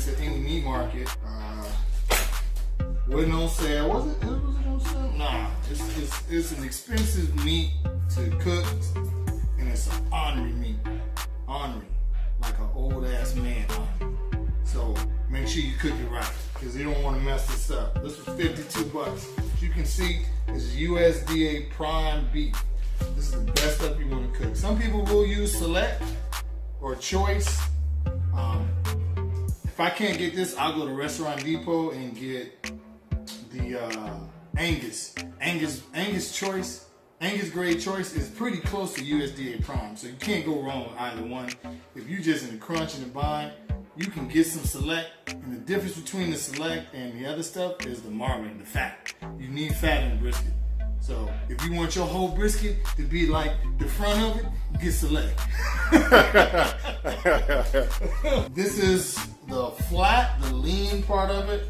this at any meat market. Wasn't on sale. Was it on sale? Nah. It's an expensive meat to cook, and it's an ornery meat. Ornery. Like an old ass man ornery. So make sure you cook it right, because you don't want to mess this up. This was 52 bucks. As you can see, it's USDA prime beef. This is the best stuff you want to cook. Some people will use select or choice. If I can't get this, I'll go to Restaurant Depot and get the Angus choice. Angus grade choice is pretty close to USDA prime, so you can't go wrong with either one. If you're just in the crunch and the bind, you can get some select, and the difference between the select and the other stuff is the marblin, the fat. You need fat in the brisket. So if you want your whole brisket to be like the front of it, get select. This is the flat, the lean part of it.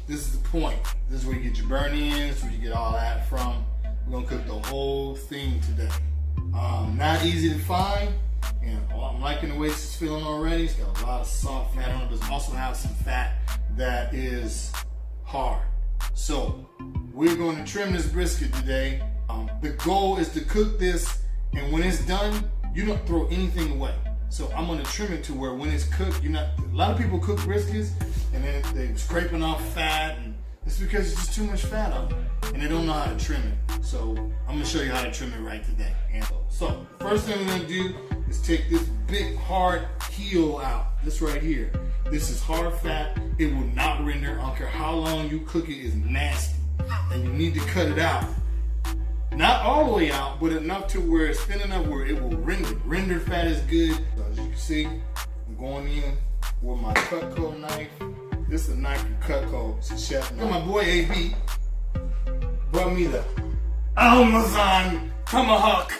This is the point. This is where you get your burn in. This is where you get all that from. We're gonna cook the whole thing today. Not easy to find, and I'm liking the way it's feeling already. It's got a lot of soft fat on it, but it also has some fat that is hard. So we're going to trim this brisket today. The goal is to cook this, and when it's done, you don't throw anything away. So I'm going to trim it to where when it's cooked, you're not. A lot of people cook briskets and then they're scraping off fat, and it's because it's just too much fat on it, and they don't know how to trim it. So I'm going to show you how to trim it right today. So first thing we're going to do is take this big hard heel out. This right here. This is hard fat. It will not render. I don't care how long you cook it, it's nasty. And you need to cut it out. Not all the way out, but enough to where it's thin enough where it will render. Render fat is good. So as you can see, I'm going in with my Cutco knife. This is a knife from Cutco. It's a chef knife. My boy AB brought me the Amazon Tomahawk.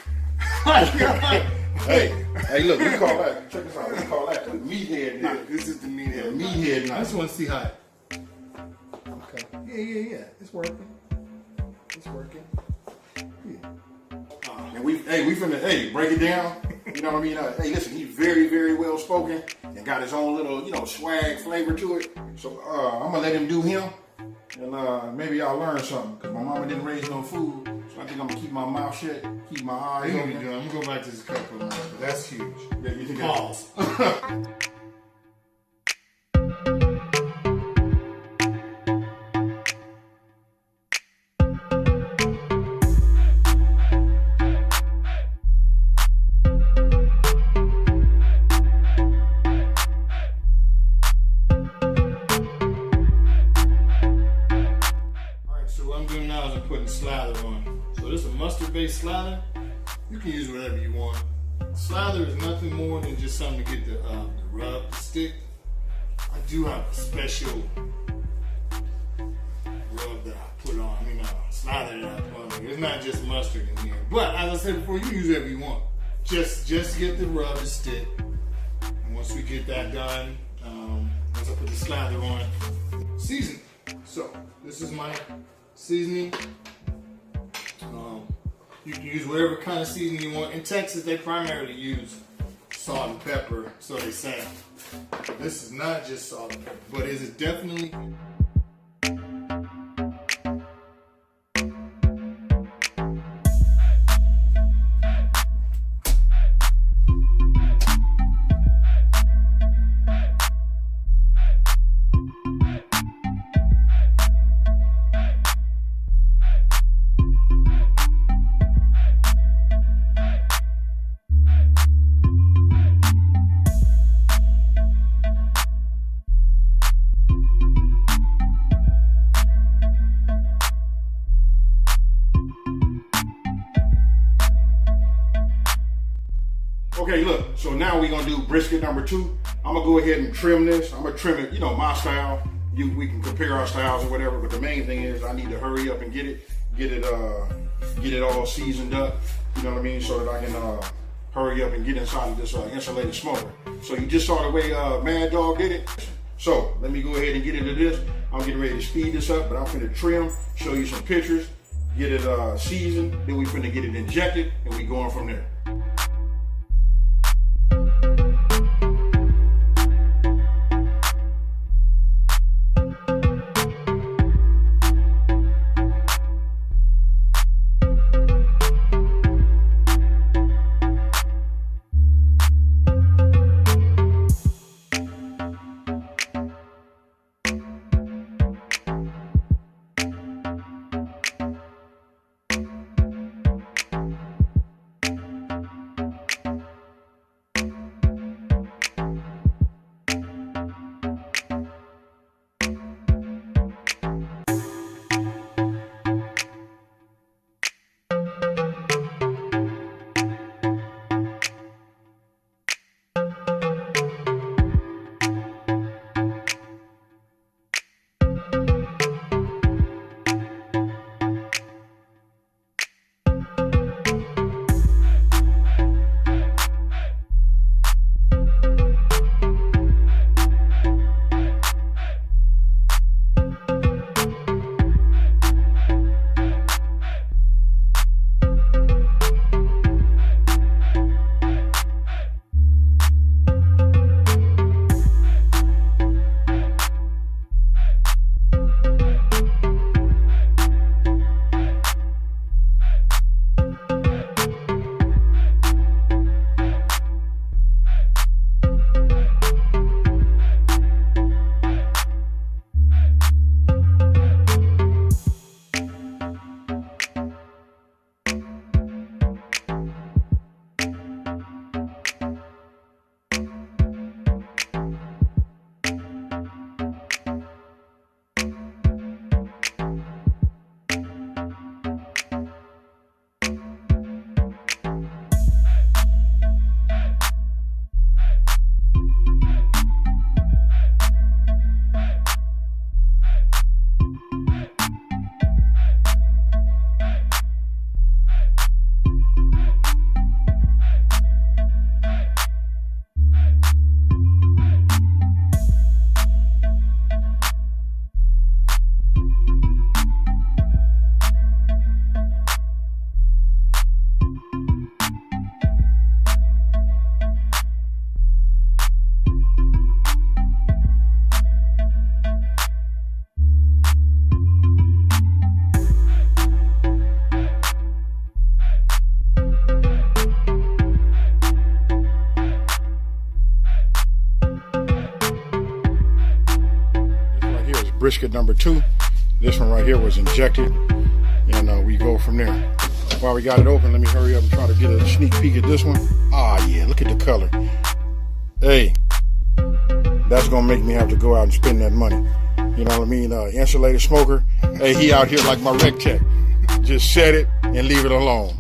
Hey, look, we call that, check this out, we call that the meathead knife. This is the meathead. Meathead knife. I just want to see how it. Okay. Yeah. It's working. It's working. Yeah. And we finna, break it down. You know what I mean? Hey, listen, he's very, very well spoken and got his own little, swag flavor to it. So I'm gonna let him do him, and maybe I'll learn something. Cause my mama didn't raise no food, so I think I'm gonna keep my mouth shut, keep my eyes open. I'm gonna go back to this Cutco knife. That's huge. Yeah, you think Pause. Slather on. So this is a mustard-based slather. You can use whatever you want. Slather is nothing more than just something to get the rub, the stick. I do have a special rub that I put on. Slather that I put on. It's not just mustard in here. But as I said before, you can use whatever you want. Just get the rub, the stick. And once we get that done, once I put the slather on, seasoning. So this is my seasoning. You can use whatever kind of seasoning you want. In Texas, they primarily use salt and pepper, so they say. This is not just salt and pepper, but is it definitely. Okay, look, so now we're gonna do brisket number 2. I'm gonna go ahead and trim this. I'm gonna trim it, my style. We can compare our styles or whatever, but the main thing is I need to hurry up and get it all seasoned up, you know what I mean, so that I can hurry up and get inside of this insulated smoker. So you just saw the way Mad Dog did it. So let me go ahead and get into this. I'm getting ready to speed this up, but I'm finna trim, show you some pictures, get it seasoned, then we finna get it injected, and we going from there. brisket number 2. This one right here was injected, and we go from there. While we got it open, let me hurry up and try to get a sneak peek at this one. Ah, yeah, look at the color. Hey, that's gonna make me have to go out and spend that money. You know what I mean? Insulated smoker. Hey, he out here like my rec tech. Just set it and leave it alone.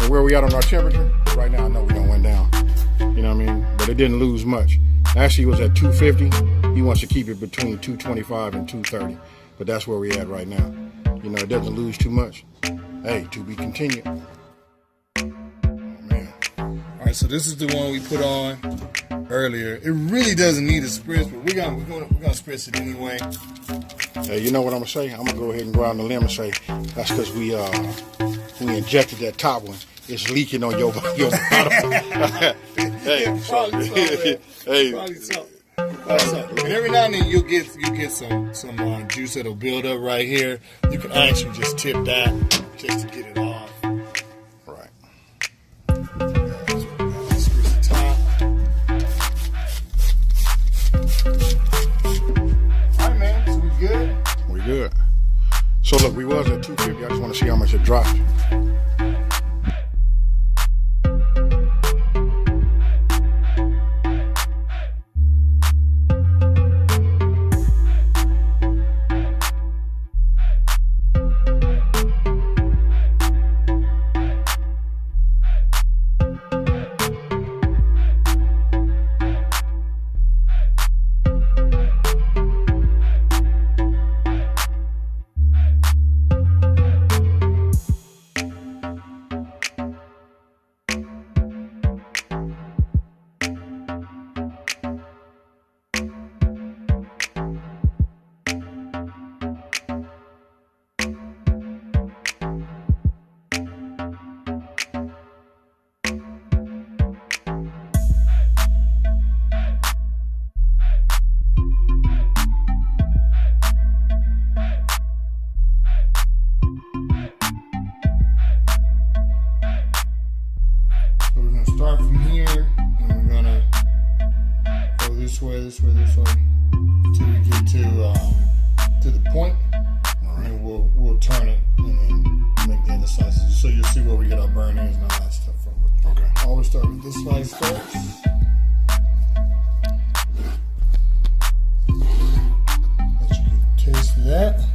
And where we at on our temperature? Right now, I know we done went down. You know what I mean? But it didn't lose much. Actually, it was at 250. He wants to keep it between 225 and 230. But that's where we at right now. You know, it doesn't lose too much. Hey, to be continued. Oh, man. All right, so this is the one we put on earlier. It really doesn't need a spritz, but we're gonna spritz it anyway. Hey, you know what I'm gonna say? I'm gonna go ahead and go out on the limb and say that's because we injected that top one. It's leaking on your bottom. Hey, probably so. And every now and then you'll get some juice that'll build up right here. You can actually just tip that just to get it off. Right. Spritz the top. All right, man. So we good? We good. So look, we was at 250. I just want to see how much it dropped. Start from here, and we're gonna go this way, till we get to the point, and we'll turn it and then make the other slices. So you'll see where we get our burn ends and all that stuff from. Okay. Always start with this slice first. Let you get a taste of that.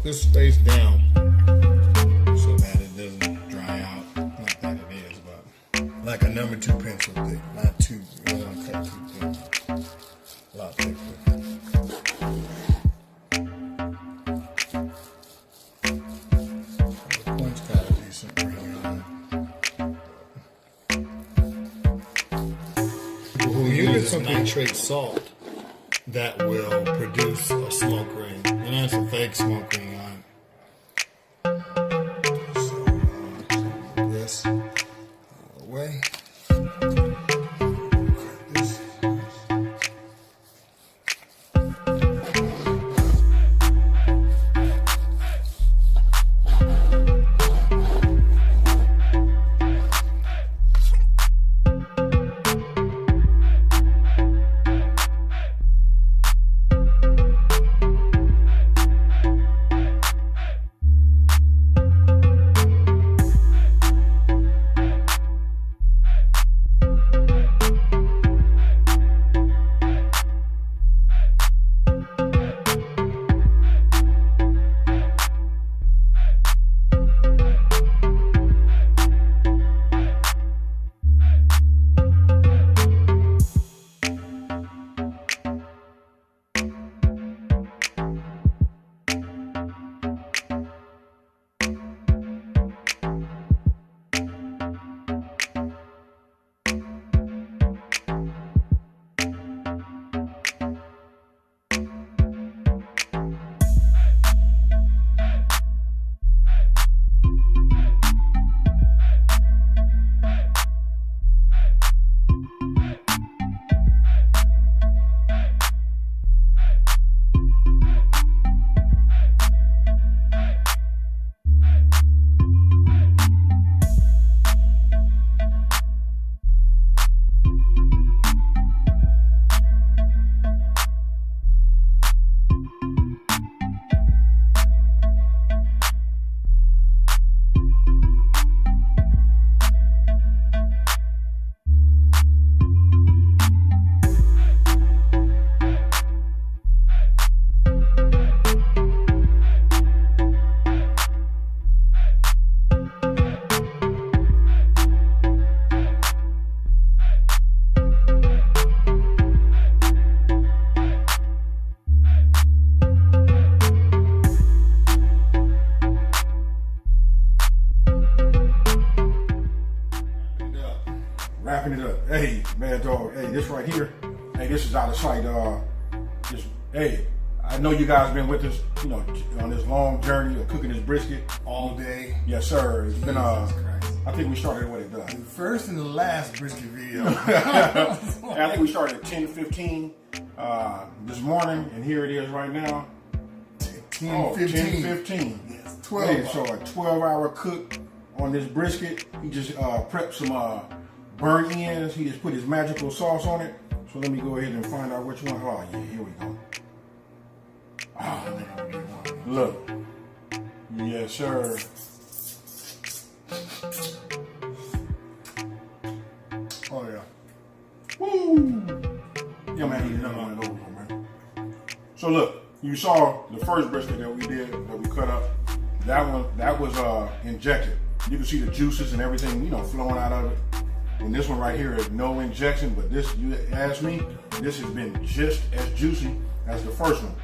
This space down so that it doesn't dry out. Not that it is, but like a number 2 pencil thick, not too. You don't want to cut too thin. A lot thicker. The point's got a decent ring on it. People who use nitrate salt that will produce a smoke ring. And that's a fake smoke ring on it. So, this away. This. wrapping it up. Hey, Mad Dog. Hey, this right here. Hey, this is out of sight. Hey, I know you guys been with us, you know, on this long journey of cooking this brisket all day. Yes, sir. It's been Christ. I think we started what it does. The first and the last brisket video. I think we started at 10:15 this morning, and here it is right now. 10:15. Yes, 12. Hey, so a 12-hour cook on this brisket. He just prepped some burnt ends. He just put his magical sauce on it. So let me go ahead and find out which one. Oh yeah, here we go. Look. Yes, sir. Oh yeah. Woo! Yeah, man, eat another one over, man. So look, you saw the first brisket that we did, that we cut up. That one, that was injected. You can see the juices and everything, you know, flowing out of it. And this one right here is no injection, but this, you ask me, this has been just as juicy as the first one.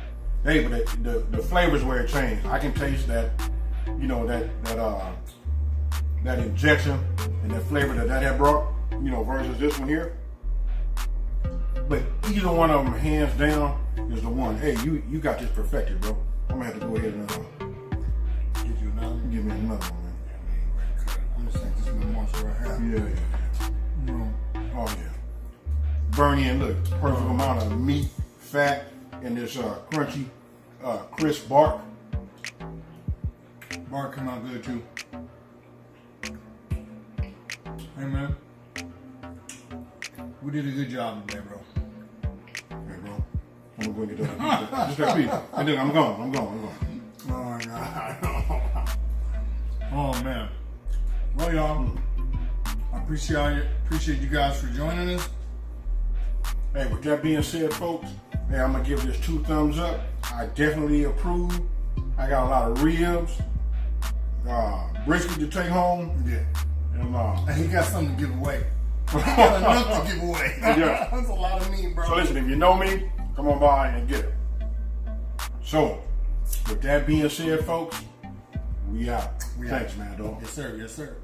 Hey, but the flavors where it changed. I can taste that, you know, that injection and that flavor that had brought, you know, versus this one here. But either one of them, hands down, is the one. Hey, you got this perfected, bro. I'm gonna have to go ahead and give you another one. Give me another one, man. I'm just saying this is the monster right here. Yeah. Oh yeah. Burn in, look, perfect amount of meat, fat, and this crunchy, crisp bark. Bark come out good too. Hey man, we did a good job today, bro. Hey bro, I'm gonna go get that. Just that piece. And then I'm gone. Oh my god. Oh man. Well, y'all, I appreciate you guys for joining us. Hey, with that being said, folks, hey, I'm gonna give this 2 thumbs up. I definitely approve. I got a lot of ribs, brisket to take home. Yeah. And he got something to give away. He got enough to give away. Yeah. That's a lot of meat, bro. So listen, if you know me, come on by and get it. So, with that being said, folks, we out. Thanks, man, dog. Yes, sir. Yes, sir.